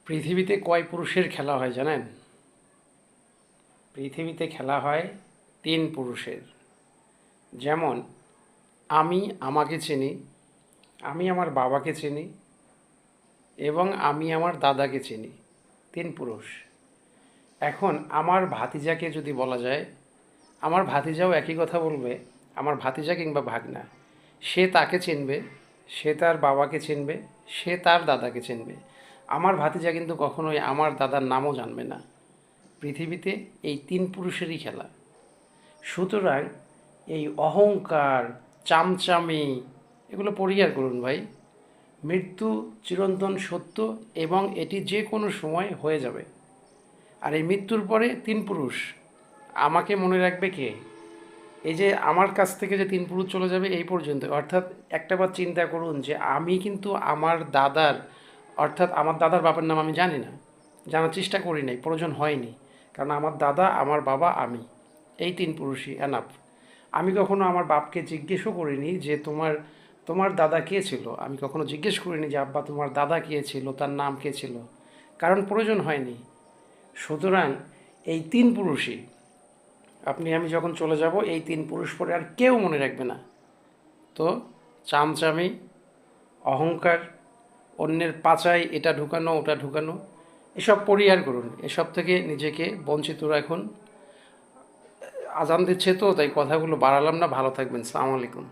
পৃথিবীতে কয় পুরুষের খেলা হয় জানেন? পৃথিবীতে খেলা হয় 3 পুরুষের। যেমন আমি আমাকে চিনি, আমি আমার বাবাকে চিনি এবং আমি আমার দাদাকে চিনি। 3 পুরুষ। এখন আমার ভাতিজাকে যদি বলা যায়, আমার ভাতিজাও একই কথা বলবে। আমার ভাতিজা কিংবা ভাগনা, সে তাকে চিনবে, সে তার বাবাকে চিনবে, সে তার দাদাকে চিনবে। আমার ভাতিজা কিন্তু কখনোই আমার দাদার নামও জানবে না। পৃথিবীতে এই 3 পুরুষেরই খেলা। সুতরাং এই অহংকার, চামচামি এগুলো পরিহার করুন ভাই। মৃত্যু চিরন্তন সত্য এবং এটি যে কোনো সময় হয়ে যাবে। আর এই মৃত্যুর পরে 3 পুরুষ আমাকে মনে রাখবে কে? এই যে আমার কাছ থেকে যে 3 পুরুষ চলে যাবে এই পর্যন্ত, অর্থাৎ একটাবার চিন্তা করুন যে আমি কিন্তু আমার দাদার, অর্থাৎ আমার দাদার বাবার নাম আমি জানি না, জানার চেষ্টা করি নাই, প্রয়োজন হয়নি। কারণ আমার দাদা, আমার বাবা, আমি, এই 3 পুরুষই এনাফ। আমি কখনো আমার বাপকে জিজ্ঞেসও করিনি যে তোমার তোমার দাদা কে ছিল। আমি কখনো জিজ্ঞেস করিনি যে আব্বা তোমার দাদা কে ছিল, তার নাম কে ছিল, কারণ প্রয়োজন হয়নি। সুতরাং এই 3 পুরুষই, আপনি আমি যখন চলে যাব এই 3 পুরুষ পরে আর কেউ মনে রাখবে না। তো চামচামি, অহংকার, অন্যের পাছায় এটা ঢুকানো ওটা ঢুকানো, এসব পরিহার করুন। এসব থেকে নিজেকে বঞ্চিত রাখুন। আজান দিচ্ছে তো তাই কথাগুলো বাড়ালাম না। ভালো থাকবেন। আসসালামু আলাইকুম।